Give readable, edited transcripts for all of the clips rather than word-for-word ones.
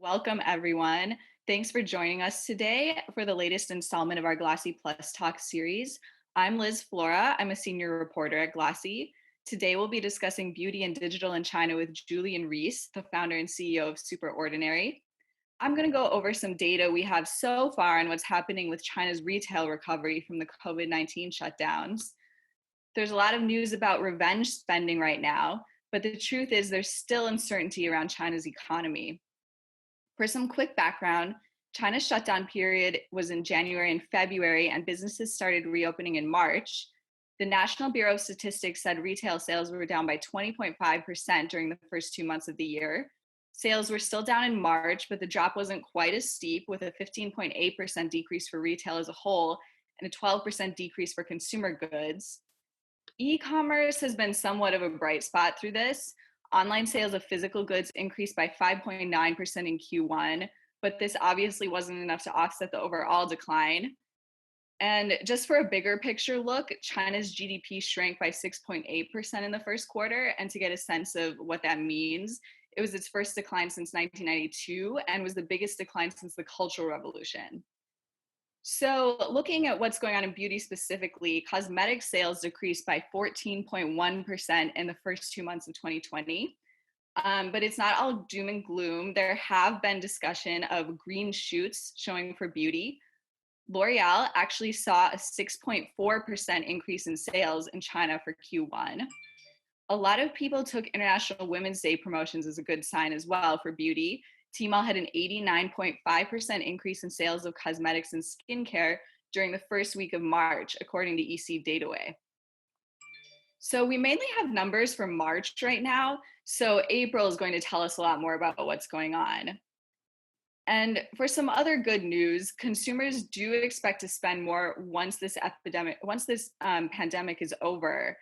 Welcome, everyone. Thanks for joining us today for the latest installment of our Glossy Talks series. I'm Liz Flora. I'm a senior reporter at Glossy. Today, we'll be discussing beauty and digital in China with Julian Reis, the founder and CEO of SuperOrdinary. I'm going to go over some data we have so far on what's happening with China's retail recovery from the COVID-19 shutdowns. There's a lot of news about revenge spending right now, but the truth is there's still uncertainty around China's economy. For some quick background, China's shutdown period was in January and February, and businesses started reopening in March. The National Bureau of Statistics said retail sales were down by 20.5% during the first 2 months of the year. Sales were still down in March, but the drop wasn't quite as steep, with a 15.8% decrease for retail as a whole and a 12% decrease for consumer goods. E-commerce has been somewhat of a bright spot through this. Online sales of physical goods increased by 5.9% in Q1, but this obviously wasn't enough to offset the overall decline. And just for a bigger picture look, China's GDP shrank by 6.8% in the first quarter. And to get a sense of what that means, it was its first decline since 1992 and was the biggest decline since the Cultural Revolution. So looking at what's going on in beauty specifically, cosmetic sales decreased by 14.1% in the first 2 months of 2020. But it's not all doom and gloom. There have been discussion of green shoots showing for beauty. L'Oreal actually saw a 6.4% increase in sales in China for Q1. A lot of people took International Women's Day promotions as a good sign as well for beauty. Tmall had an 89.5% increase in sales of cosmetics and skincare during the first week of March, according to EC Dataway. So we mainly have numbers for March right now, so April is going to tell us a lot more about what's going on. And for some other good news, consumers do expect to spend more once this pandemic is over.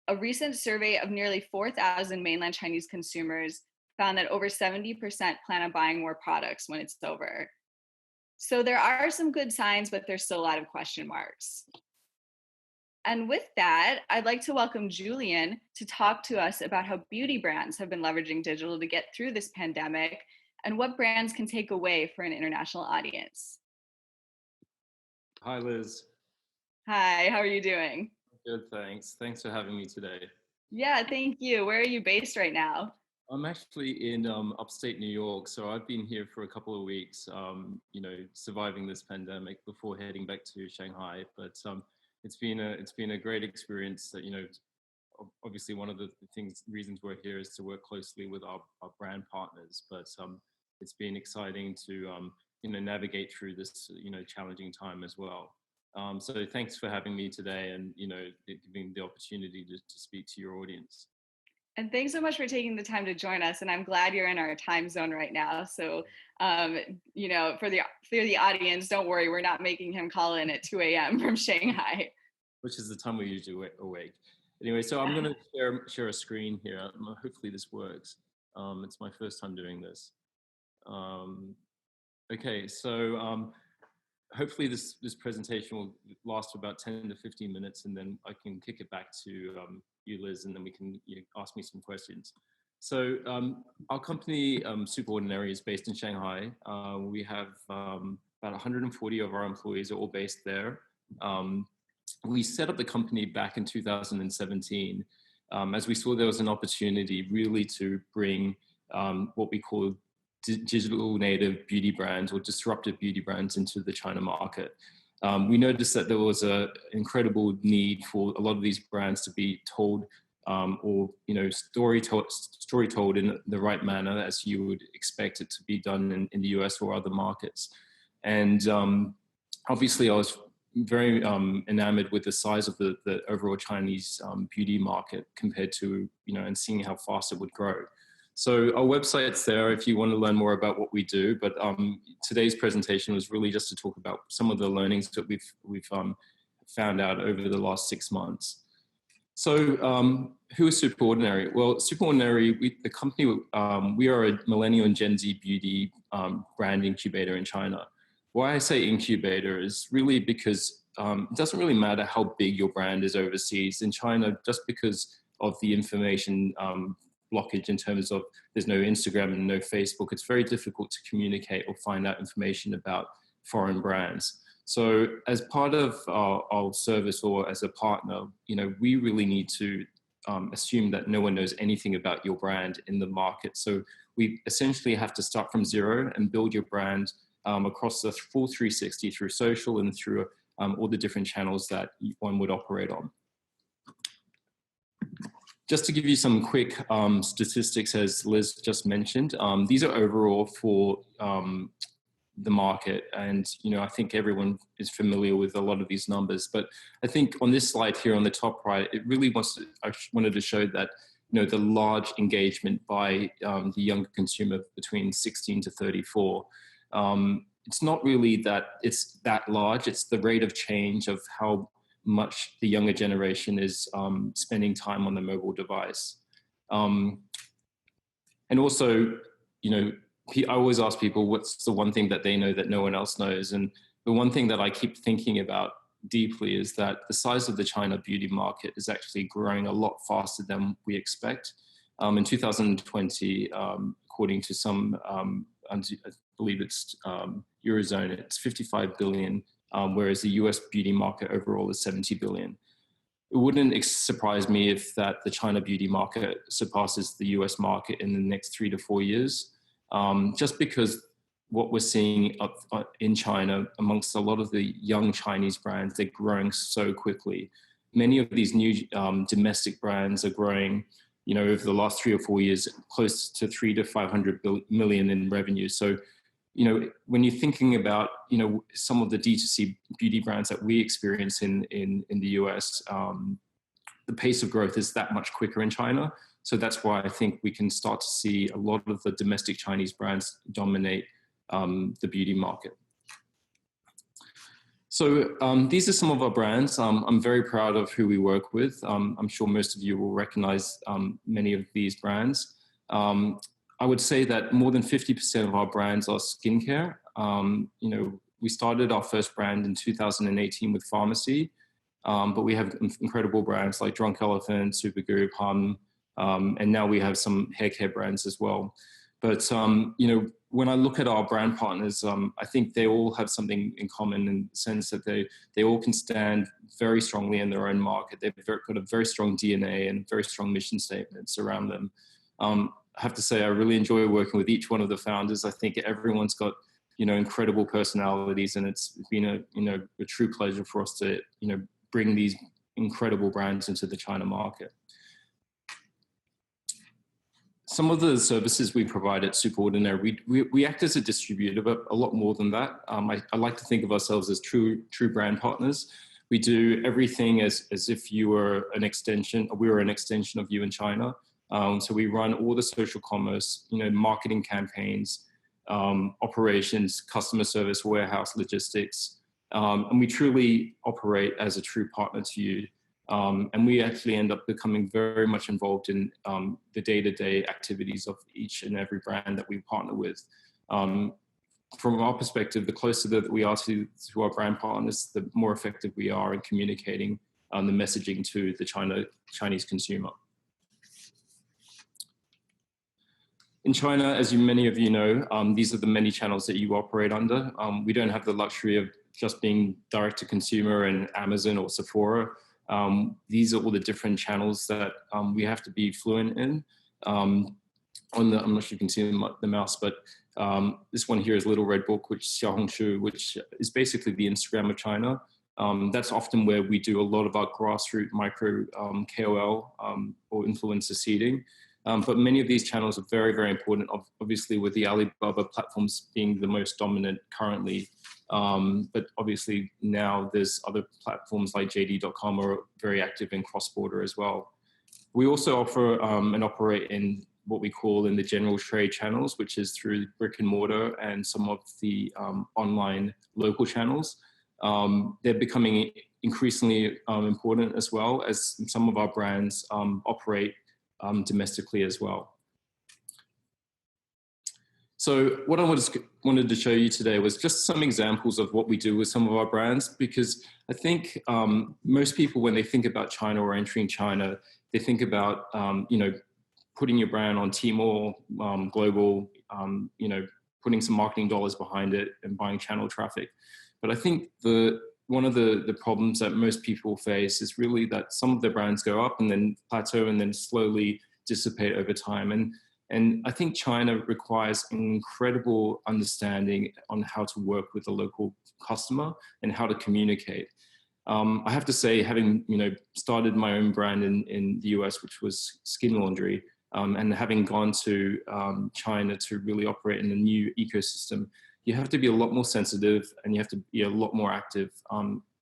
A recent survey of nearly 4,000 mainland Chinese consumers found that over 70% plan on buying more products when it's over. So there are some good signs, but there's still a lot of question marks. And with that, I'd like to welcome Julian to talk to us about how beauty brands have been leveraging digital to get through this pandemic and what brands can take away for an international audience. Hi, Liz. Hi, how are you doing? Good, thanks. Thanks for having me today. Yeah, thank you. Where are you based right now? I'm actually in upstate New York, so I've been here for a couple of weeks, surviving this pandemic before heading back to Shanghai. But it's been a great experience. That obviously one of the reasons we're here is to work closely with our brand partners. But it's been exciting to navigate through this challenging time as well. So thanks for having me today, and giving the opportunity to speak to your audience. And thanks so much for taking the time to join us. And I'm glad you're in our time zone right now. So, for the audience, don't worry, we're not making him call in at 2 a.m. from Shanghai. Which is the time we usually awake. Anyway, so I'm going to share a screen here. Hopefully this works. It's my first time doing this. Okay, so hopefully this presentation will last about 10 to 15 minutes, and then I can kick it back to you, Liz, and then we can ask me some questions. So our company, SuperOrdinary, is based in Shanghai. We have about 140 of our employees are all based there. We set up the company back in 2017 as we saw there was an opportunity really to bring what we call digital native beauty brands or disruptive beauty brands into the China market. We noticed that there was an incredible need for a lot of these brands to be told story told in the right manner, as you would expect it to be done in the US or other markets. And obviously I was very enamored with the size of the overall Chinese beauty market compared to, and seeing how fast it would grow. So our website's there if you want to learn more about what we do. But today's presentation was really just to talk about some of the learnings that we've found out over the last 6 months. So who is SuperOrdinary? Well, SuperOrdinary, the company, we are a millennial and Gen Z beauty brand incubator in China. Why I say incubator is really because it doesn't really matter how big your brand is overseas. In China, just because of the information blockage in terms of there's no Instagram and no Facebook. It's very difficult to communicate or find out information about foreign brands. So as part of our service or as a partner, we really need to assume that no one knows anything about your brand in the market. So we essentially have to start from zero and build your brand across the full 360 through social and through all the different channels that one would operate on. Just to give you some quick statistics, as Liz just mentioned, these are overall for the market. And, I think everyone is familiar with a lot of these numbers, but I think on this slide here on the top right, it really I wanted to show that, the large engagement by the younger consumer between 16 to 34. It's not really that it's that large, it's the rate of change of how much the younger generation is spending time on the mobile device. And also, I always ask people, what's the one thing that they know that no one else knows? And the one thing that I keep thinking about deeply is that the size of the China beauty market is actually growing a lot faster than we expect. In 2020, according to some, I believe it's Eurozone, it's 55 billion, whereas the US beauty market overall is 70 billion. It wouldn't surprise me if the China beauty market surpasses the US market in the next 3 to 4 years. Just because what we're seeing in China amongst a lot of the young Chinese brands, they're growing so quickly. Many of these new domestic brands are growing, over the last 3 or 4 years, close to 300 to 500 million in revenue. So, when you're thinking about, some of the D2C beauty brands that we experience in the US, the pace of growth is that much quicker in China. So that's why I think we can start to see a lot of the domestic Chinese brands dominate the beauty market. So these are some of our brands. I'm very proud of who we work with. I'm sure most of you will recognize many of these brands. I would say that more than 50% of our brands are skincare. We started our first brand in 2018 with pharmacy, but we have incredible brands like Drunk Elephant, Supergoop, Hum, and now we have some hair care brands as well. But, when I look at our brand partners, I think they all have something in common in the sense that they all can stand very strongly in their own market. They've got a very strong DNA and very strong mission statements around them. I have to say, I really enjoy working with each one of the founders. I think everyone's got, incredible personalities, and it's been a true pleasure for us to, bring these incredible brands into the China market. Some of the services we provide at SuperOrdinary, we act as a distributor, but a lot more than that. I like to think of ourselves as true brand partners. We do everything as if you were an extension, we were an extension of you in China. So we run all the social commerce, marketing campaigns, operations, customer service, warehouse, logistics, and we truly operate as a true partner to you. And we actually end up becoming very much involved in the day-to-day activities of each and every brand that we partner with. From our perspective, the closer that we are to our brand partners, the more effective we are in communicating the messaging to the Chinese consumer. In China, as many of you know, these are the many channels that you operate under. We don't have the luxury of just being direct to consumer and Amazon or Sephora. These are all the different channels that we have to be fluent in. I'm not sure you can see the mouse, but this one here is Little Red Book, which is basically the Instagram of China. That's often where we do a lot of our grassroots micro KOL or influencer seeding. But many of these channels are very, very important, obviously with the Alibaba platforms being the most dominant currently. But obviously now there's other platforms like JD.com are very active in cross-border as well. We also offer and operate in what we call in the general trade channels, which is through brick and mortar and some of the online local channels. They're becoming increasingly important as well as some of our brands operate domestically as well. So what I wanted to show you today was just some examples of what we do with some of our brands, because I think most people, when they think about China or entering China, they think about, putting your brand on Tmall, global, putting some marketing dollars behind it and buying channel traffic. But I think one of the problems that most people face is really that some of their brands go up and then plateau and then slowly dissipate over time. And I think China requires an incredible understanding on how to work with the local customer and how to communicate. I have to say, having started my own brand in the US, which was skin laundry, and having gone to China to really operate in a new ecosystem, you have to be a lot more sensitive and you have to be a lot more active.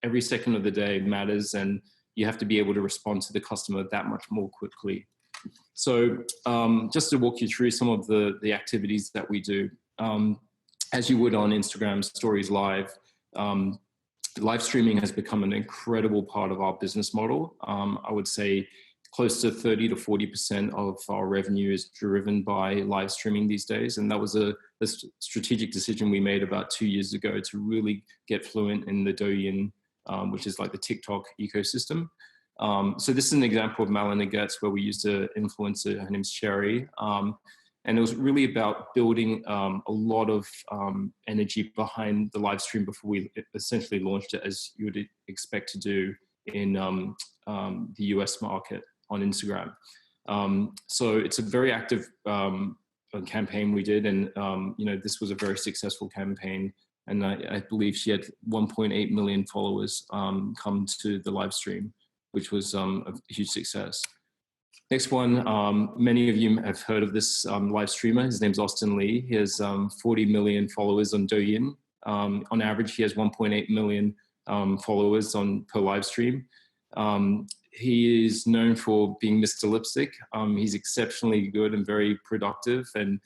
Every second of the day matters, and you have to be able to respond to the customer that much more quickly. So just to walk you through some of the activities that we do, as you would on Instagram Stories Live, live streaming has become an incredible part of our business model. I would say close to 30 to 40% of our revenue is driven by live streaming these days. And that was a strategic decision we made about 2 years ago to really get fluent in the Douyin, which is like the TikTok ecosystem. So this is an example of Malin Gets where we used an influencer, her name's Sherry. And it was really about building a lot of energy behind the live stream before we essentially launched it, as you would expect to do in the US market on Instagram. So it's a very active campaign we did, and this was a very successful campaign. And I believe she had 1.8 million followers come to the live stream, which was a huge success. Next one, many of you have heard of this live streamer. His name's Austin Lee. He has 40 million followers on Douyin. On average, he has 1.8 million followers per live stream. He is known for being Mr. Lipstick. He's exceptionally good and very productive, and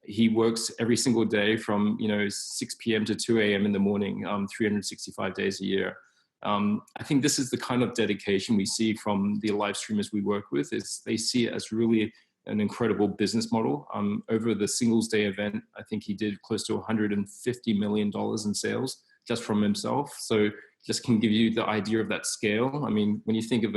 he works every single day from 6 p.m. to 2 a.m. in the morning, 365 days a year. I think this is the kind of dedication we see from the live streamers we work with. Is they see it as really an incredible business model. Over the Singles Day event, I think he did close to $150 million in sales just from himself. So just can give you the idea of that scale. I mean, when you think of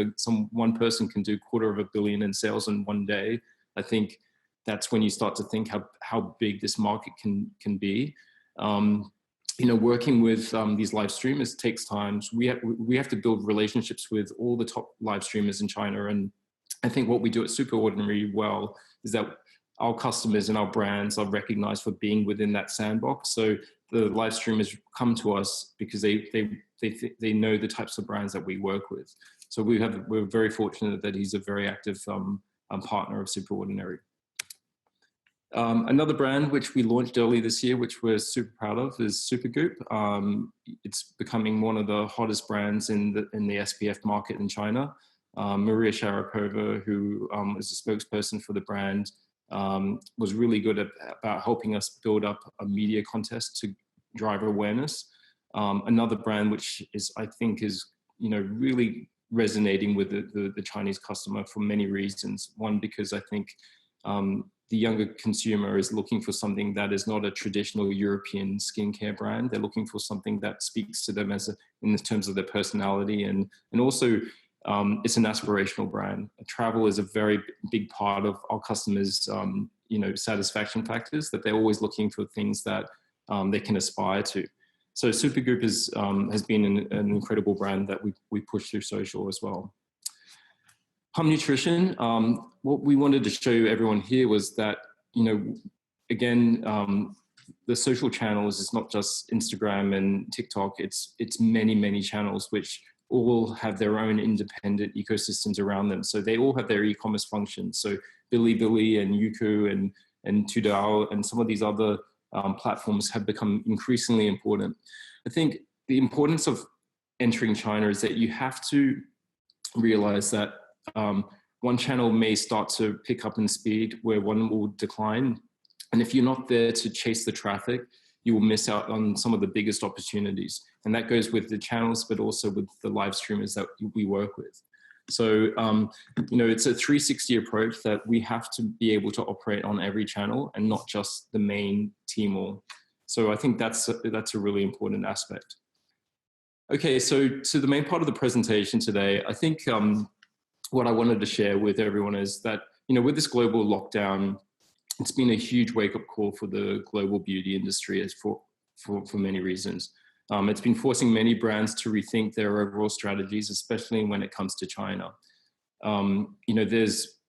one person can do $250 million in sales in one day, I think that's when you start to think how big this market can be. Working with these live streamers takes time. So we have to build relationships with all the top live streamers in China. And I think what we do at SuperOrdinary well is that our customers and our brands are recognized for being within that sandbox. So the live streamers come to us because they know the types of brands that we work with. So we're very fortunate that he's a very active partner of SuperOrdinary. Another brand which we launched early this year, which we're super proud of, is Supergoop. It's becoming one of the hottest brands in the SPF market in China. Maria Sharapova, who is a spokesperson for the brand, was really good about helping us build up a media contest to drive awareness. Another brand which I think is really resonating with the Chinese customer for many reasons. One, because I think the younger consumer is looking for something that is not a traditional European skincare brand. They're looking for something that speaks to them in terms of their personality, and also it's an aspirational brand. Travel is a very big part of our customers' satisfaction factors, that they're always looking for things that they can aspire to. So Supergoop has been an incredible brand that we push through social as well. Hum Nutrition, what we wanted to show everyone here was that, again, the social channels is not just Instagram and TikTok, it's many, many channels which all have their own independent ecosystems around them. So they all have their e-commerce functions. So Bilibili and Youku and Tudao and some of these other platforms have become increasingly important. I think the importance of entering China is that you have to realize that one channel may start to pick up in speed where one will decline. And if you're not there to chase the traffic, you will miss out on some of the biggest opportunities. And that goes with the channels, but also with the live streamers that we work with. So, it's a 360 approach that we have to be able to operate on every channel and not just the main Tmall. So I think that's a really important aspect. Okay, so to the main part of the presentation today, I think what I wanted to share with everyone is that, with this global lockdown, it's been a huge wake-up call for the global beauty industry as for many reasons. It's been forcing many brands to rethink their overall strategies, especially when it comes to China.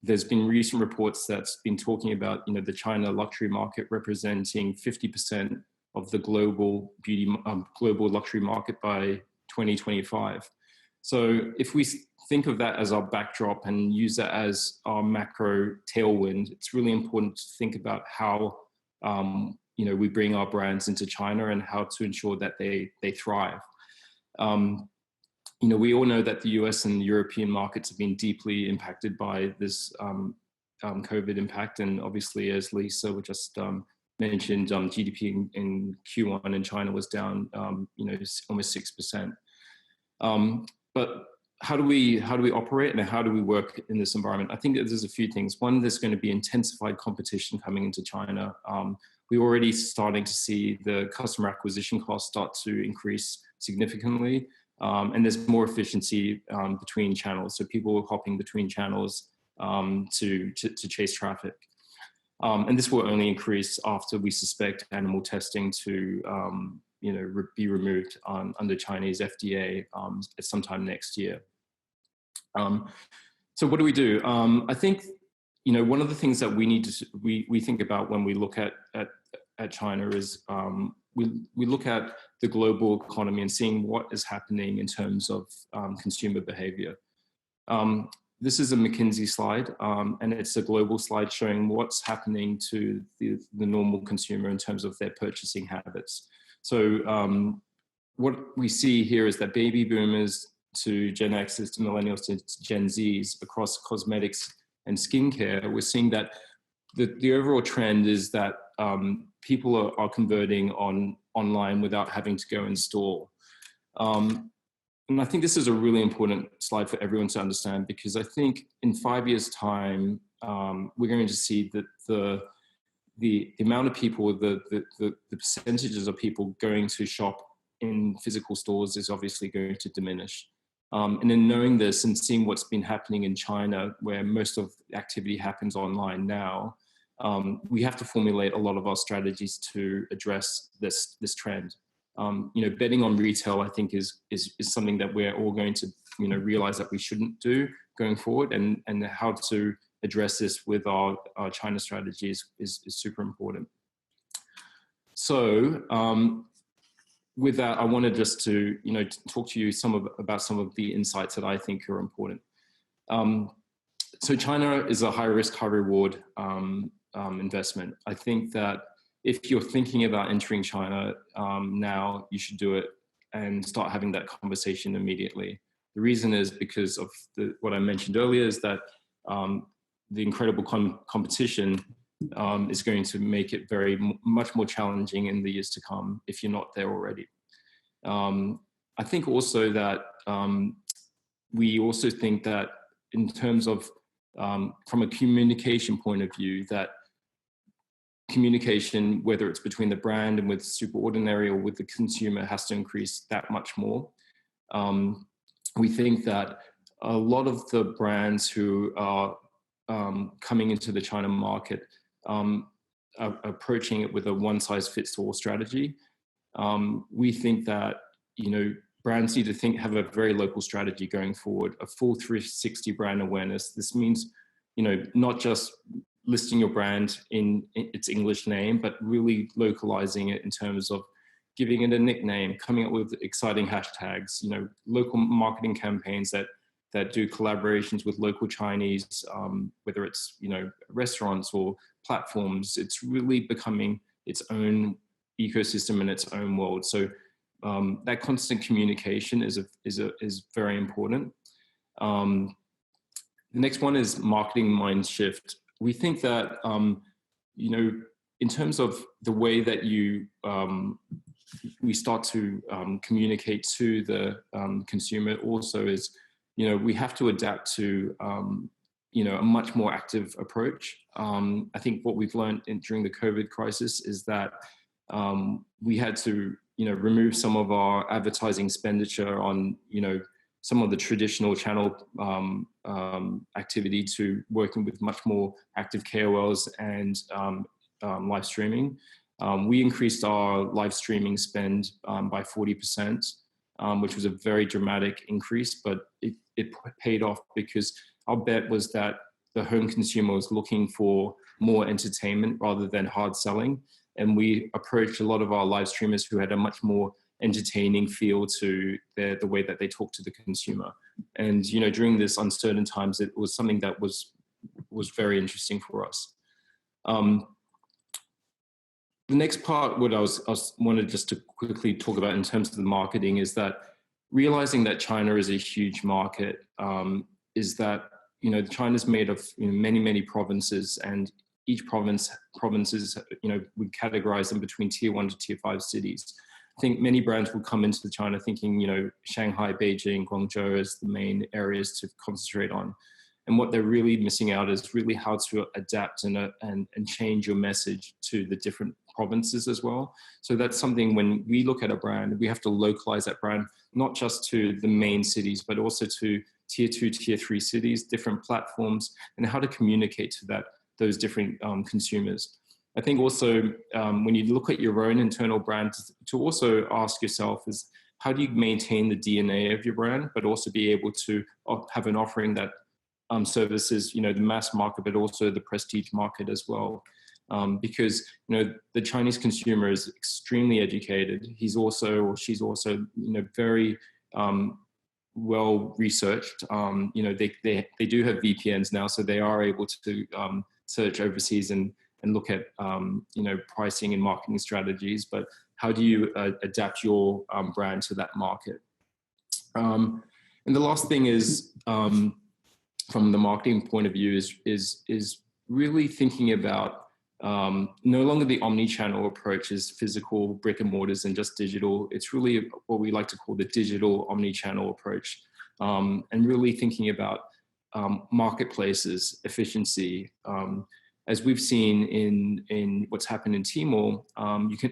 There's been recent reports that's been talking about, the China luxury market representing 50% of the global global luxury market by 2025. So if we think of that as our backdrop and use that as our macro tailwind, it's really important to think about how we bring our brands into China and how to ensure that they thrive. We all know that the US and European markets have been deeply impacted by this COVID impact, and obviously, as Lisa just mentioned, GDP in Q1 in China was down, almost 6%. But how do we operate and how do we work in this environment? I think there's a few things. One, there's going to be intensified competition coming into China. We're already starting to see the customer acquisition costs start to increase significantly, and there's more efficiency between channels. So people are hopping between channels to chase traffic. And this will only increase after we suspect animal testing to be removed under Chinese FDA at sometime next year. So what do we do? I think one of the things that we think about when we look at China is we look at the global economy and seeing what is happening in terms of consumer behavior. This is a McKinsey slide, and it's a global slide showing what's happening to the normal consumer in terms of their purchasing habits. So what we see here is that baby boomers to Gen X's to millennials to Gen Z's across cosmetics and skincare, we're seeing that the overall trend is that people are converting online without having to go in store. And I think this is a really important slide for everyone to understand, because I think in 5 years' time, we're going to see that the amount of people, the percentages of people going to shop in physical stores is obviously going to diminish. And in knowing this and seeing what's been happening in China, where most of the activity happens online now, we have to formulate a lot of our strategies to address this trend. Betting on retail, I think, is something that we're all going to realize that we shouldn't do going forward, and how to address this with our China strategies is super important. So with that, I wanted just to talk to you about some of the insights that I think are important. So China is a high risk, high reward investment. I think that if you're thinking about entering China now, you should do it and start having that conversation immediately. The reason is because of what I mentioned earlier, is that the incredible competition is going to make it much more challenging in the years to come if you're not there already. I think also that we also think that in terms of from a communication point of view, that communication, whether it's between the brand and with SuperOrdinary or with the consumer, has to increase that much more. We think that a lot of the brands who are coming into the China market are approaching it with a one-size-fits-all strategy. We think that brands need to have a very local strategy going forward, a full 360 brand awareness. This means not just listing your brand in its English name, but really localizing it in terms of giving it a nickname, coming up with exciting hashtags, local marketing campaigns that do collaborations with local Chinese, whether it's restaurants or platforms. It's really becoming its own ecosystem in its own world. So that constant communication is very important. The next one is marketing mind shift. We think that in terms of the way that we start to communicate to the consumer, also is we have to adapt to a much more active approach. I think what we've learned during the COVID crisis is that we had to remove some of our advertising expenditure on some of the traditional channel activity to working with much more active KOLs and live streaming. We increased our live streaming spend by 40%, which was a very dramatic increase, but it paid off because our bet was that the home consumer was looking for more entertainment rather than hard selling. And we approached a lot of our live streamers who had a much more entertaining feel to the way that they talk to the consumer. And, you know, during this uncertain times, it was something that was very interesting for us. The next part, what I wanted just to quickly talk about in terms of the marketing is that realizing that China is a huge market, is that, you know, China's made of, you know, many provinces, and each provinces, you know, we categorize them between tier 1 to tier 5 cities. I think many brands will come into China thinking, you know, Shanghai, Beijing, Guangzhou as the main areas to concentrate on. And what they're really missing out is really how to adapt and change your message to the different provinces as well. So that's something when we look at a brand, we have to localize that brand, not just to the main cities, but also to tier 2, tier 3 cities, different platforms, and how to communicate to those different consumers. I think also when you look at your own internal brand, to also ask yourself is, how do you maintain the DNA of your brand, but also be able to have an offering that services, you know, the mass market, but also the prestige market as well. Because, you know, the Chinese consumer is extremely educated. He's also, or she's also, you know, very well researched. You know, they do have VPNs now, so they are able to search overseas and look at, you know, pricing and marketing strategies. But how do you adapt your brand to that market? And the last thing is, from the marketing point of view, is really thinking about no longer the omni-channel approach is physical brick and mortars and just digital. It's really what we like to call the digital omni-channel approach, and really thinking about marketplaces, efficiency. As we've seen in what's happened in Tmall,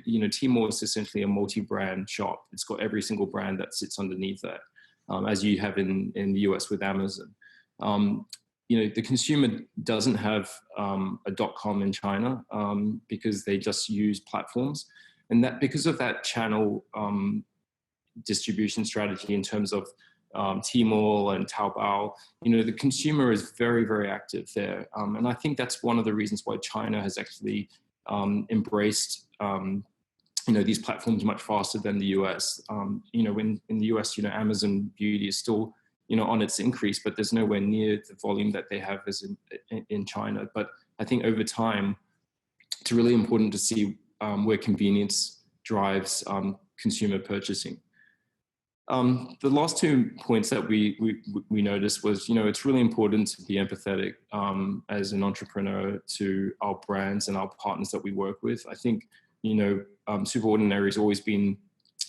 you know, Tmall is essentially a multi-brand shop. It's got every single brand that sits underneath that, as you have in the US with Amazon. You know, the consumer doesn't have a .com in China because they just use platforms, and that because of that channel distribution strategy in terms of Tmall and Taobao, you know, the consumer is very active there, and I think that's one of the reasons why China has actually embraced you know, these platforms much faster than the US. You know, in the US, you know, Amazon Beauty is still, you know, on its increase, but there's nowhere near the volume that they have as in China. But I think over time, it's really important to see where convenience drives consumer purchasing. The last 2 points that we noticed was, you know, it's really important to be empathetic as an entrepreneur to our brands and our partners that we work with. I think, you know, SuperOrdinary has always been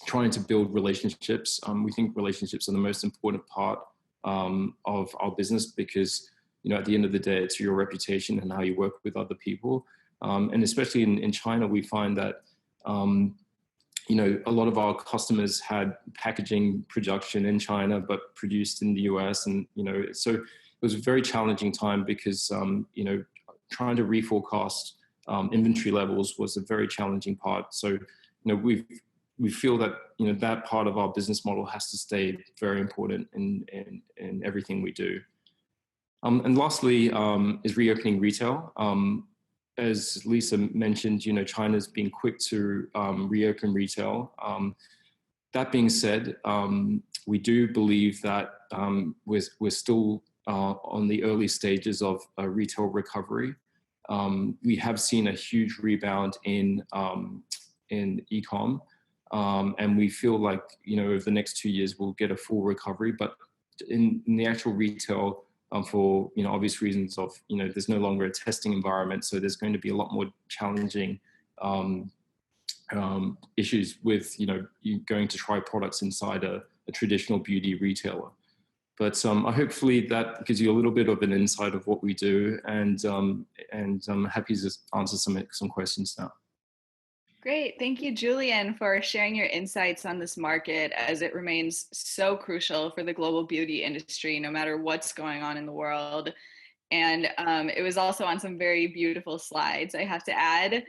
trying to build relationships. We think relationships are the most important part of our business because, you know, at the end of the day, it's your reputation and how you work with other people. And especially in China, we find that, you know, a lot of our customers had packaging production in China, but produced in the US. And, you know, so it was a very challenging time because, you know, trying to reforecast inventory levels was a very challenging part. So, you know, we feel that, you know, that part of our business model has to stay very important in everything we do. And lastly is reopening retail. As Lisa mentioned, you know, China's been quick to reopen retail. That being said, we do believe that we're still on the early stages of a retail recovery. We have seen a huge rebound in e-com. And we feel like, you know, over the next 2 years, we'll get a full recovery. But in the actual retail, for, you know, obvious reasons of, you know, there's no longer a testing environment. So there's going to be a lot more challenging issues with, you know, you going to try products inside a traditional beauty retailer. But hopefully that gives you a little bit of an insight of what we do. And I'm happy to answer some questions now. Great. Thank you, Julian, for sharing your insights on this market as it remains so crucial for the global beauty industry, no matter what's going on in the world. And it was also on some very beautiful slides, I have to add.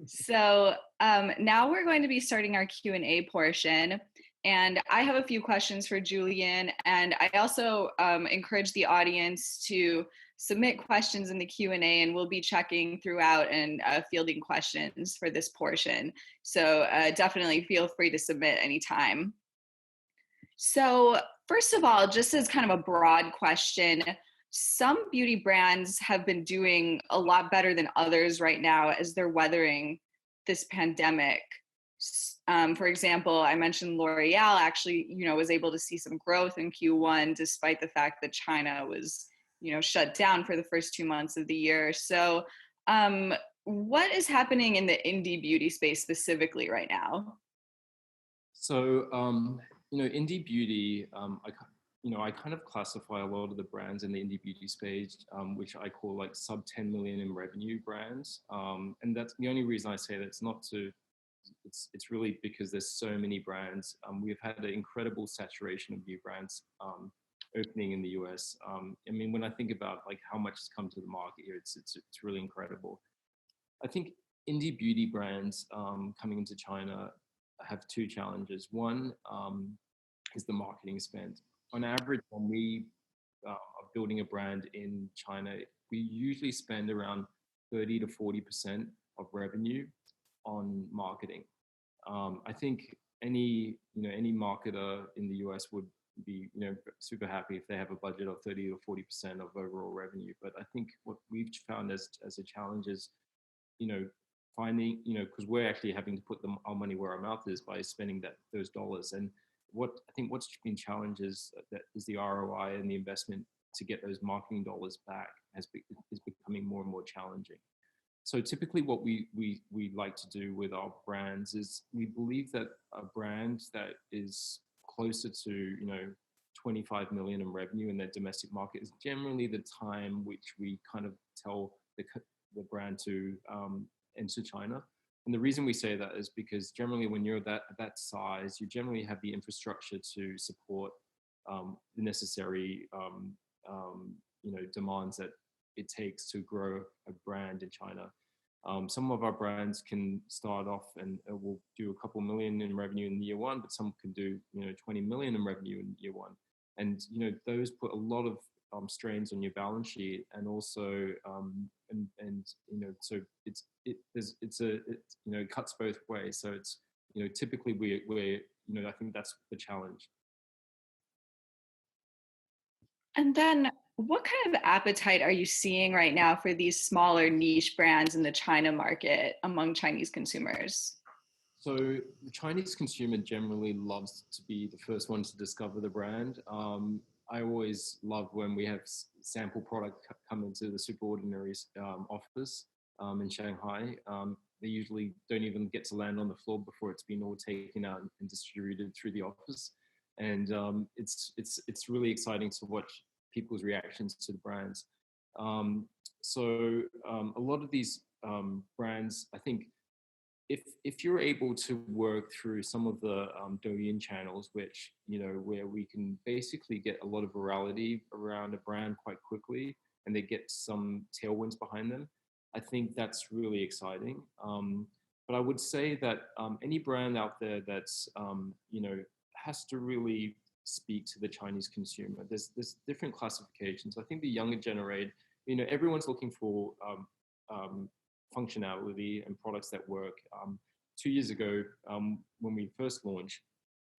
So now we're going to be starting our Q&A portion. And I have a few questions for Julian. And I also encourage the audience to submit questions in the Q&A, and we'll be checking throughout and fielding questions for this portion. So definitely feel free to submit anytime. So first of all, just as kind of a broad question, some beauty brands have been doing a lot better than others right now as they're weathering this pandemic. For example, I mentioned L'Oreal actually, was able to see some growth in Q1 despite the fact that China was, shut down for the first 2 months of the year. So, what is happening in the indie beauty space specifically right now? So, indie beauty, I kind of classify a lot of the brands in the indie beauty space, which I call like sub 10 million in revenue brands. And that's the only reason I say that. It's really because there's so many brands. We've had an incredible saturation of new brands opening in the US. I mean, when I think about like how much has come to the market here, it's really incredible. I think indie beauty brands coming into China have two challenges. One is the marketing spend. On average, when we are building a brand in China, we usually spend around 30 to 40% of revenue on marketing. I think any marketer in the US would be super happy if they have a budget of 30 or 40% of overall revenue. But I think what we've found as a challenge is finding because we're actually having to put our money where our mouth is by spending those dollars. And what I think what's been challenges that is the ROI and the investment to get those marketing dollars back is becoming more and more challenging. So typically what we like to do with our brands is we believe that a brand that is closer to 25 million in revenue in their domestic market is generally the time which we kind of tell the brand to enter China. And the reason we say that is because generally when you're that size, you generally have the infrastructure to support the necessary demands that it takes to grow a brand in China. Some of our brands can start off and will do a couple million in revenue in year one, but some can do 20 million in revenue in year one. And those put a lot of strains on your balance sheet, and also so it cuts both ways. So it's typically we're I think that's the challenge. And then what kind of appetite are you seeing right now for these smaller niche brands in the China market among Chinese consumers? So the Chinese consumer generally loves to be the first one to discover the brand. I always love when we have sample product come into the SuperOrdinary office in Shanghai. They usually don't even get to land on the floor before it's been all taken out and distributed through the office. And it's really exciting to watch people's reactions to the brands. So a lot of these brands, I think, if you're able to work through some of the Douyin channels, which where we can basically get a lot of virality around a brand quite quickly, and they get some tailwinds behind them, I think that's really exciting. But I would say that any brand out there that's has to really speak to the Chinese consumer. There's different classifications. I think the younger generation, everyone's looking for functionality and products that work. 2 years ago, when we first launched,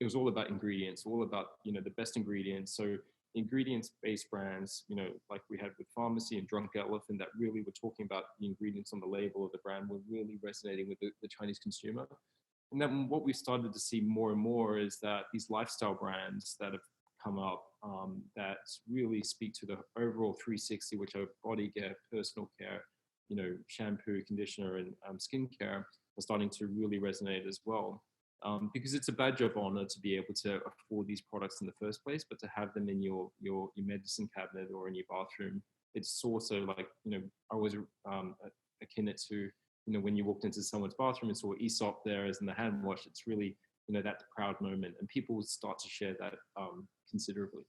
it was all about ingredients, all about the best ingredients. So ingredients-based brands, like we had with Pharmacy and Drunk Elephant, that really were talking about the ingredients on the label of the brand, were really resonating with the Chinese consumer. And then what we've started to see more and more is that these lifestyle brands that have come up that really speak to the overall 360, which are body care, personal care, shampoo, conditioner, and skincare, are starting to really resonate as well. Because it's a badge of honor to be able to afford these products in the first place, but to have them in your medicine cabinet or in your bathroom, it's also like, I always akin it to, when you walked into someone's bathroom and saw Aesop there as in the hand wash, it's really, that proud moment, and people start to share that considerably.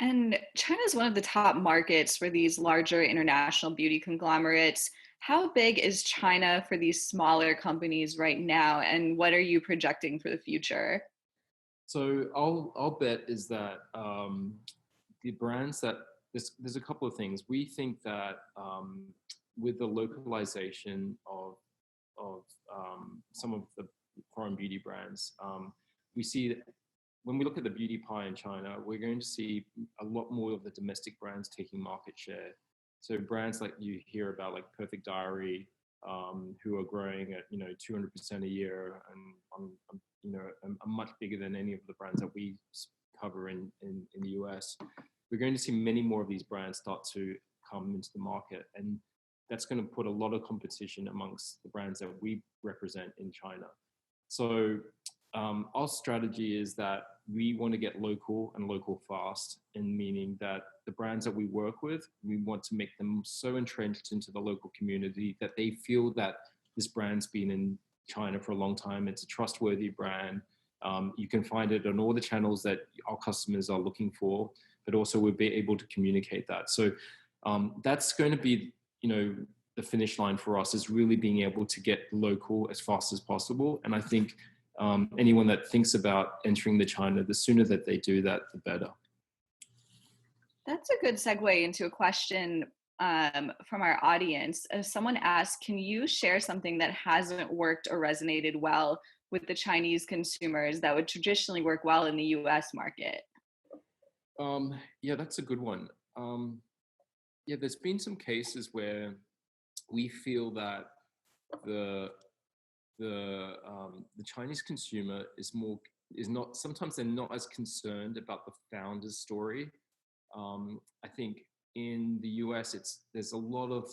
And China is one of the top markets for these larger international beauty conglomerates. How big is China for these smaller companies right now, and what are you projecting for the future? So I'll bet is that the brands that there's a couple of things. We think that with the localization of some of the foreign beauty brands, we see that when we look at the beauty pie in China, we're going to see a lot more of the domestic brands taking market share. So brands like you hear about, like Perfect Diary, who are growing at 200% a year, and are much bigger than any of the brands that we cover in the US. We're going to see many more of these brands start to come into the market, and that's going to put a lot of competition amongst the brands that we represent in China. So our strategy is that we want to get local and local fast, in meaning that the brands that we work with, we want to make them so entrenched into the local community that they feel that this brand's been in China for a long time. It's a trustworthy brand. You can find it on all the channels that our customers are looking for, but also we'll be able to communicate that. So that's going to be, the finish line for us, is really being able to get local as fast as possible. And I think anyone that thinks about entering the China, the sooner that they do that, the better. That's a good segue into a question from our audience. Someone asked, can you share something that hasn't worked or resonated well with the Chinese consumers that would traditionally work well in the US market? Yeah, that's a good one. Yeah, there's been some cases where we feel that the Chinese consumer is not, sometimes they're not as concerned about the founder's story. I think in the US, there's a lot of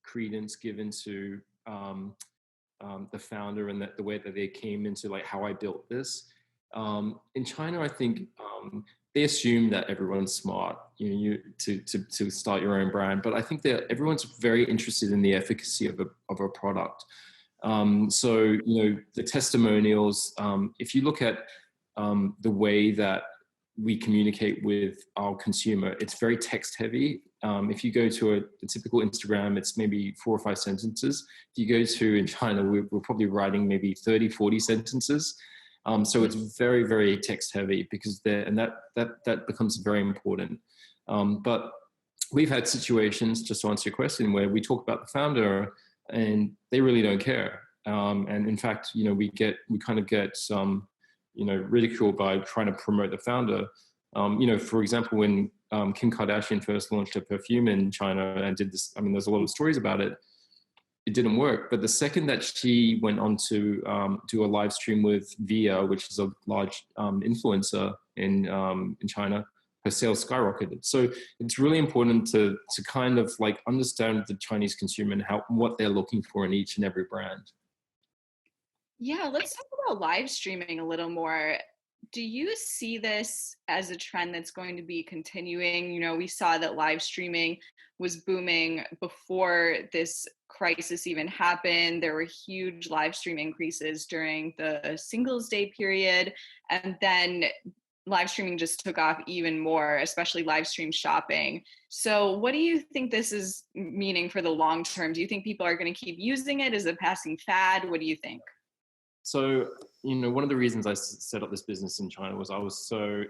credence given to the founder and the way that they came into, like, how I built this. In China, I think they assume that everyone's smart, to start your own brand. But I think that everyone's very interested in the efficacy of a product. So the testimonials. If you look at the way that we communicate with our consumer, it's very text heavy. If you go to a typical Instagram, it's maybe 4 or 5 sentences. If you go to, in China, we're probably writing maybe 30, 40 sentences. So it's very, very text heavy, because that becomes very important. But we've had situations, just to answer your question, where we talk about the founder and they really don't care. And in fact, we kind of get some, ridicule by trying to promote the founder. For example, when Kim Kardashian first launched her perfume in China and did this, there's a lot of stories about it. It didn't work. But the second that she went on to do a live stream with Via, which is a large influencer in China, her sales skyrocketed. So it's really important to kind of like understand the Chinese consumer and what they're looking for in each and every brand. Yeah, let's talk about live streaming a little more. Do you see this as a trend that's going to be continuing? We saw that live streaming was booming before this crisis even happened. There were huge live stream increases during the Singles Day period. And then live streaming just took off even more, especially live stream shopping. So what do you think this is meaning for the long term? Do you think people are going to keep using it? Is it a passing fad? What do you think? So, one of the reasons I set up this business in China was I was so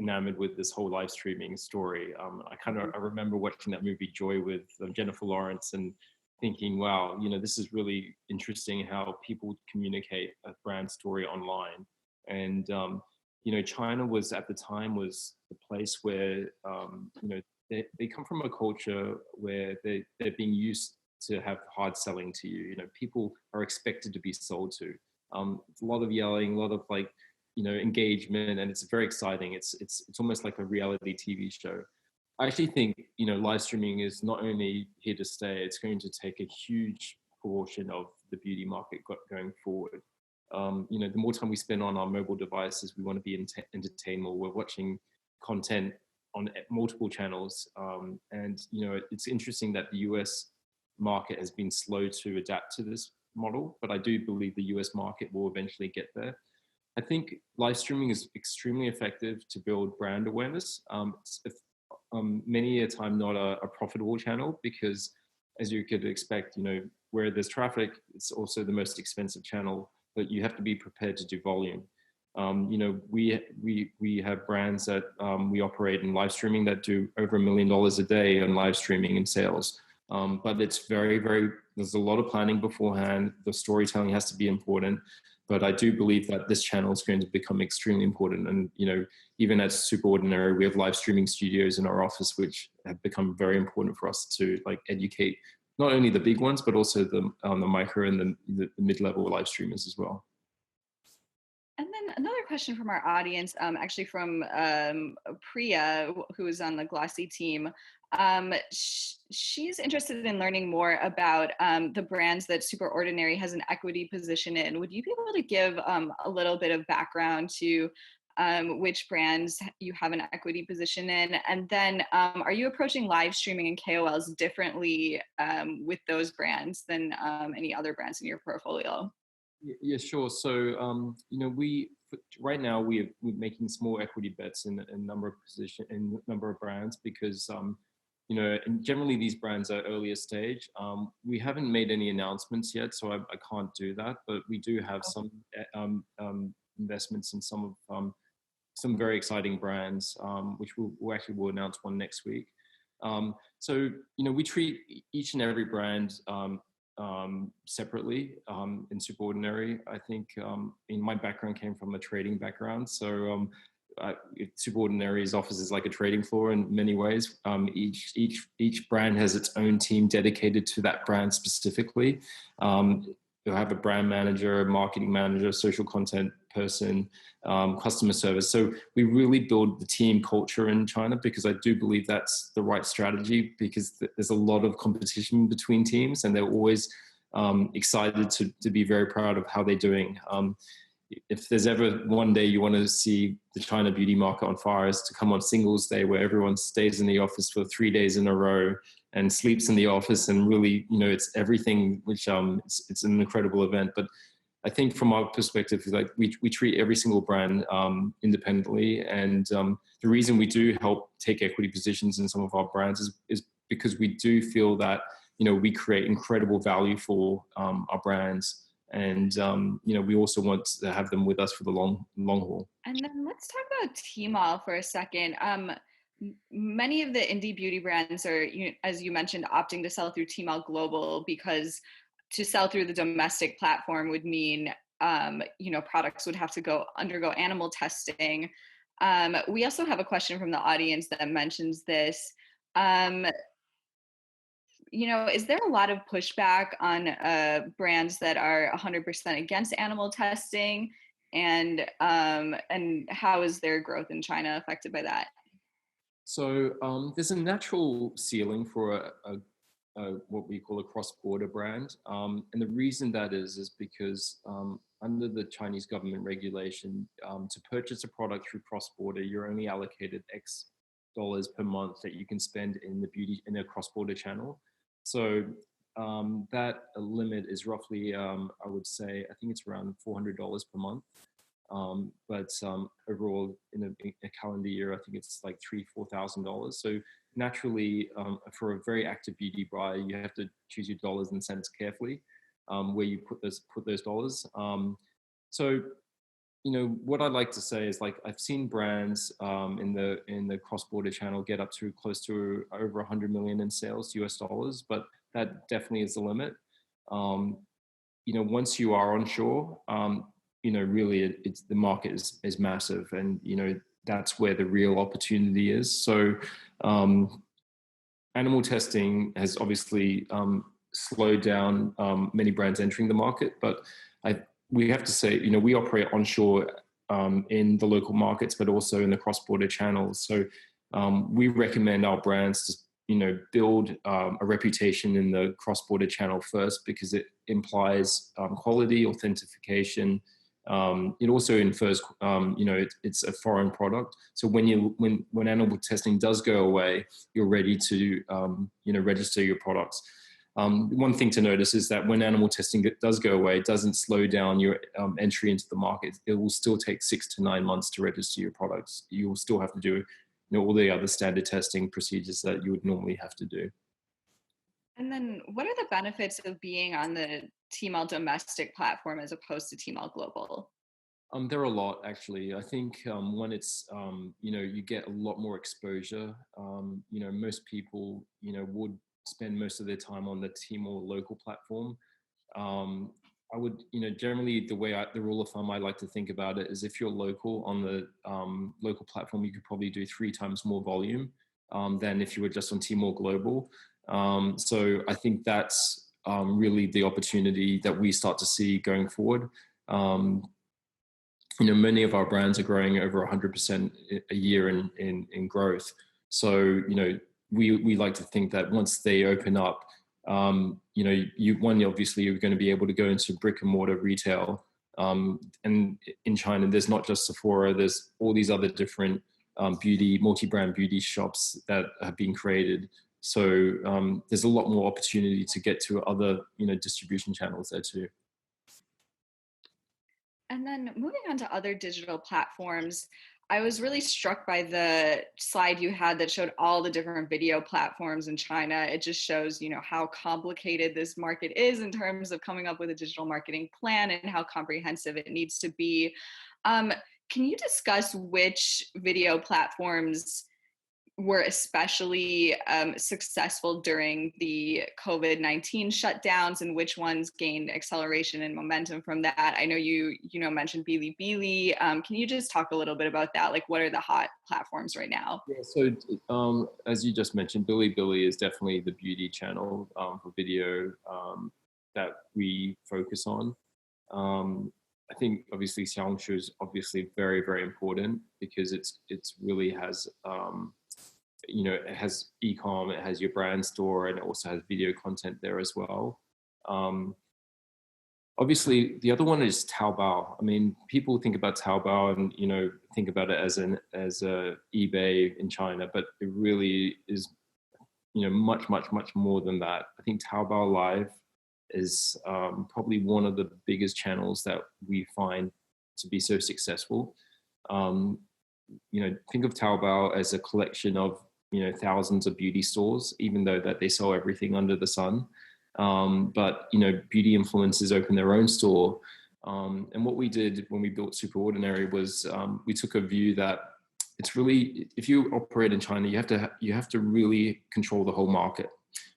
enamored with this whole live streaming story. I remember watching that movie Joy with Jennifer Lawrence and thinking, wow, this is really interesting how people communicate a brand story online. And, China was, at the time, was the place where, they come from a culture where they're being used to have hard selling to you. People are expected to be sold to. It's a lot of yelling, a lot of engagement, and it's very exciting. It's almost like a reality TV show. I actually think live streaming is not only here to stay; it's going to take a huge portion of the beauty market going forward. The more time we spend on our mobile devices, we want to be entertained more. We're watching content on multiple channels, and it's interesting that the US market has been slow to adapt to this model, but I do believe the US market will eventually get there. I think live streaming is extremely effective to build brand awareness. Many a time not a profitable channel because, as you could expect, where there's traffic, it's also the most expensive channel, but you have to be prepared to do volume. We have brands that we operate in live streaming that do over $1 million a day on live streaming and sales. But it's there's a lot of planning beforehand. The storytelling has to be important. But I do believe that this channel is going to become extremely important. And, even at SuperOrdinary, we have live streaming studios in our office, which have become very important for us to educate not only the big ones, but also the micro and the mid-level live streamers as well. And then another question from our audience, actually from Priya, who is on the Glossy team. She's interested in learning more about the brands that SuperOrdinary has an equity position in. Would you be able to give a little bit of background to which brands you have an equity position in? And then are you approaching live streaming and KOLs differently with those brands than any other brands in your portfolio? Yeah, sure. So, right now we're making small equity bets in a number of brands because, and generally these brands are earlier stage. We haven't made any announcements yet, so I can't do that. But we do have some investments in some very exciting brands, which we'll announce one next week. So, we treat each and every brand separately in SuperOrdinary. I think in my background came from a trading background, so SuperOrdinary's office is like a trading floor in many ways. Each brand has its own team dedicated to that brand specifically. You'll have a brand manager, a marketing manager, social content person, customer service. So we really build the team culture in China because I do believe that's the right strategy because there's a lot of competition between teams and they're always excited to be very proud of how they're doing. If there's ever one day you want to see the China beauty market on fire is to come on Singles Day where everyone stays in the office for 3 days in a row and sleeps in the office and really, it's everything, which it's an incredible event. But I think from our perspective, we treat every single brand independently. And the reason we do help take equity positions in some of our brands is because we do feel that, we create incredible value for our brands. And, we also want to have them with us for the long haul. And then let's talk about Tmall for a second. Many of the indie beauty brands are, as you mentioned, opting to sell through Tmall Global because to sell through the domestic platform would mean, products would have to undergo animal testing. We also have a question from the audience that mentions this. Is there a lot of pushback on brands that are 100% against animal testing, and how is their growth in China affected by that? So there's a natural ceiling for what we call a cross-border brand, and the reason that is because under the Chinese government regulation, to purchase a product through cross-border, you're only allocated X dollars per month that you can spend in a cross-border channel. So that limit is roughly, I would say, I think it's around $400 per month. But overall, in a calendar year, I think it's like $3,000-4,000. So naturally, for a very active beauty buyer, you have to choose your dollars and cents carefully, where you put those dollars. So, what I'd like to say is I've seen brands in the cross-border channel get up to close to over 100 million in sales US dollars, but that definitely is the limit. Once you are onshore, really it's the market is massive, and that's where the real opportunity is. So animal testing has obviously slowed down many brands entering the market, but we have to say, we operate onshore in the local markets, but also in the cross-border channels. So we recommend our brands to, build a reputation in the cross-border channel first, because it implies quality, authentication. It also infers, it's a foreign product. So when animal testing does go away, you're ready to, register your products. One thing to notice is that when animal testing does go away, it doesn't slow down your entry into the market. It will still take 6 to 9 months to register your products. You will still have to do all the other standard testing procedures that you would normally have to do. And then what are the benefits of being on the Tmall domestic platform as opposed to Tmall global? There are a lot, actually. I think when it's, you get a lot more exposure. Most people, would spend most of their time on the Tmall local platform. I would, generally the rule of thumb I like to think about it is if you're local on the local platform, you could probably do 3 times more volume than if you were just on Tmall Global. So I think that's really the opportunity that we start to see going forward. Many of our brands are growing over 100% a year in growth. So, we like to think that once they open up, obviously you're going to be able to go into brick and mortar retail. And in China, there's not just Sephora, there's all these other different multi-brand beauty shops that have been created. So there's a lot more opportunity to get to other, distribution channels there too. And then moving on to other digital platforms, I was really struck by the slide you had that showed all the different video platforms in China. It just shows, how complicated this market is in terms of coming up with a digital marketing plan and how comprehensive it needs to be. Can you discuss which video platforms were especially successful during the COVID-19 shutdowns and which ones gained acceleration and momentum from that? I know you mentioned Bilibili. Can you just talk a little bit about that? Like, what are the hot platforms right now? Yeah, so as you just mentioned, Bilibili is definitely the beauty channel for video that we focus on. I think obviously Xiaohongshu is obviously very, very important because it's really has it has e-com, it has your brand store, and it also has video content there as well. Obviously, the other one is Taobao. I mean, people think about Taobao and think about it as a eBay in China, but it really is much more than that. I think Taobao Live is probably one of the biggest channels that we find to be so successful. Think of Taobao as a collection of thousands of beauty stores, even though that they sell everything under the sun. But beauty influencers open their own store. And what we did when we built SuperOrdinary was we took a view that it's really, if you operate in China, you have to really control the whole market,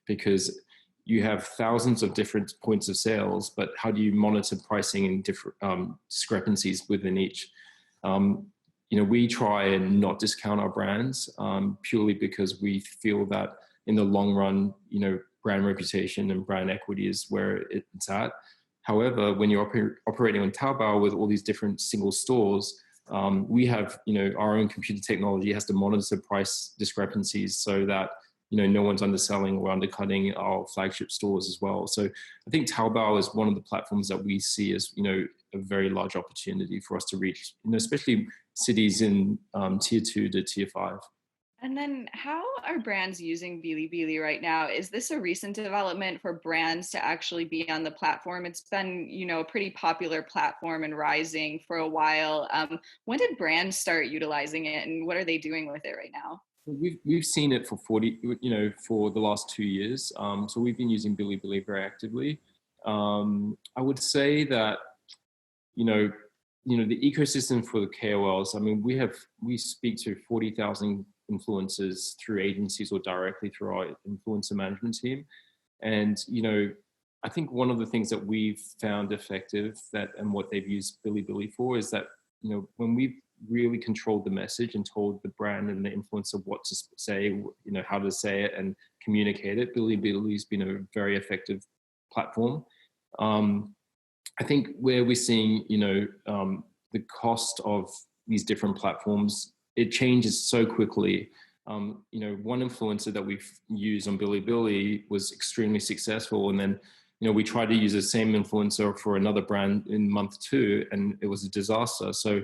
because you have thousands of different points of sales, but how do you monitor pricing and different discrepancies within each? We try and not discount our brands purely because we feel that in the long run, brand reputation and brand equity is where it's at. However, when you're operating on Taobao with all these different single stores, we have, our own computer technology has to monitor price discrepancies so that, no one's underselling or undercutting our flagship stores as well. So I think Taobao is one of the platforms that we see as, a very large opportunity for us to reach, especially cities in tier 2 to tier 5. And then how are brands using Bilibili right now? Is this a recent development for brands to actually be on the platform? It's been, a pretty popular platform and rising for a while. When did brands start utilizing it, and what are they doing with it right now? We've seen it for for the last 2 years. So we've been using Bilibili very actively. I would say that, the ecosystem for the KOLs. I mean, we speak to 40,000 influencers through agencies or directly through our influencer management team. And, I think one of the things that we've found effective and what they've used Bilibili for is that, when we've really controlled the message and told the brand and the influencer what to say, how to say it and communicate it, Bilibili's been a very effective platform. I think where we're seeing, the cost of these different platforms, it changes so quickly. One influencer that we've used on Bilibili was extremely successful, and then we tried to use the same influencer for another brand in month 2, and it was a disaster. So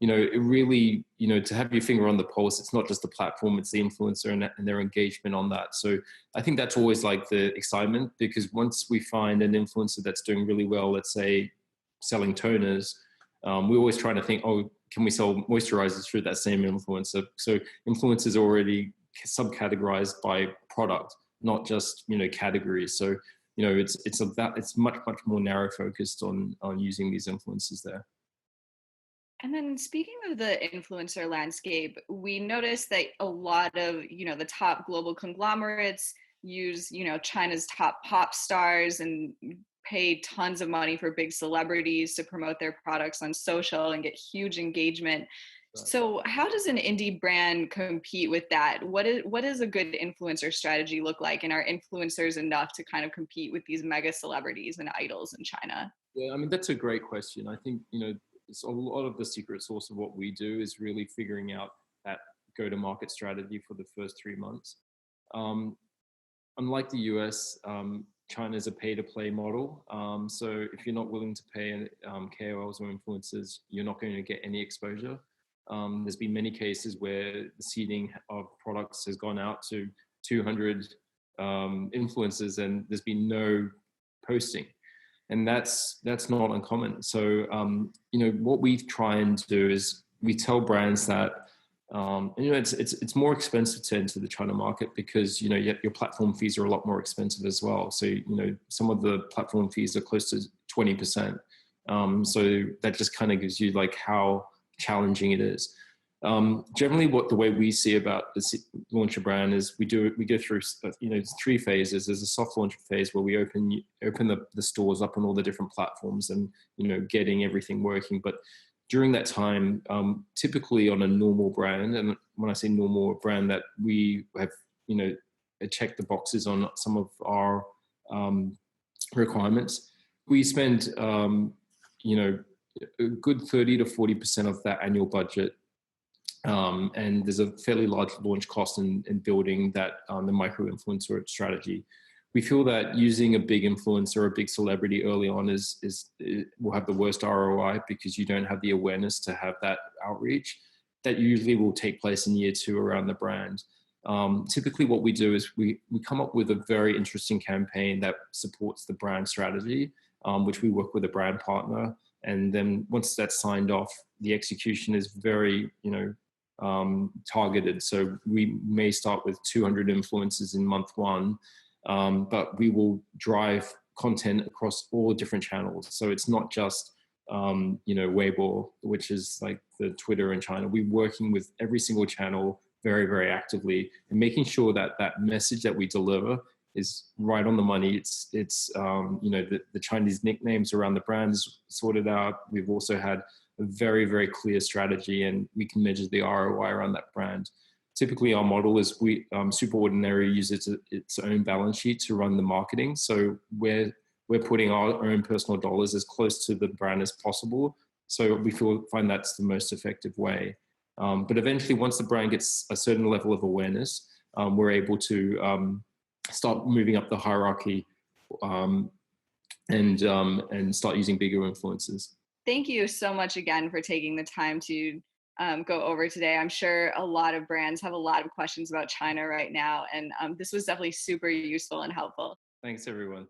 it really, to have your finger on the pulse, it's not just the platform, it's the influencer and their engagement on that. So I think that's always like the excitement, because once we find an influencer that's doing really well, let's say selling toners, we're always trying to think, oh, can we sell moisturizers through that same influencer? So influencers are already subcategorized by product, not just, categories. So, it's much, much more narrow focused on using these influencers there. And then speaking of the influencer landscape, we noticed that a lot of, the top global conglomerates use, China's top pop stars and pay tons of money for big celebrities to promote their products on social and get huge engagement. Right. So how does an indie brand compete with that? What is a good influencer strategy look like? And are influencers enough to kind of compete with these mega celebrities and idols in China? Yeah, I mean, that's a great question. I think, it's a lot of the secret sauce of what we do is really figuring out that go-to-market strategy for the first 3 months. Um, Unlike the US, China is a pay-to-play model. So if you're not willing to pay KOLs or influencers, you're not going to get any exposure. There's been many cases where the seeding of products has gone out to 200 influencers, and there's been no posting, and that's not uncommon. So what we try and do is we tell brands that it's more expensive to enter the China market because your platform fees are a lot more expensive as well. So some of the platform fees are close to 20%. So that just kind of gives you like how challenging it is. Generally, the way we see about the launch a brand is we go through 3 phases. There's a soft launch phase where we open the stores up on all the different platforms and getting everything working. But during that time, typically on a normal brand, and when I say normal, brand that we have checked the boxes on some of our requirements, we spend a good 30 to 40% of that annual budget. And there's a fairly large launch cost in building that the micro influencer strategy. We feel that using a big influencer or a big celebrity early on will have the worst ROI because you don't have the awareness to have that outreach. That usually will take place in year 2 around the brand. Typically what we do is we come up with a very interesting campaign that supports the brand strategy, which we work with a brand partner. And then once that's signed off, the execution is very, targeted. So we may start with 200 influencers in month 1, but we will drive content across all different channels. So it's not just, Weibo, which is like the Twitter in China. We're working with every single channel very, very actively and making sure that that message that we deliver is right on the money. It's the Chinese nicknames around the brands sorted out. We've also had a very, very clear strategy, and we can measure the ROI around that brand. Typically, our model is SuperOrdinary uses its own balance sheet to run the marketing. So we're putting our own personal dollars as close to the brand as possible. So we find that's the most effective way. But eventually, once the brand gets a certain level of awareness, we're able to start moving up the hierarchy and start using bigger influencers. Thank you so much again for taking the time to go over today. I'm sure a lot of brands have a lot of questions about China right now, and this was definitely super useful and helpful. Thanks, everyone.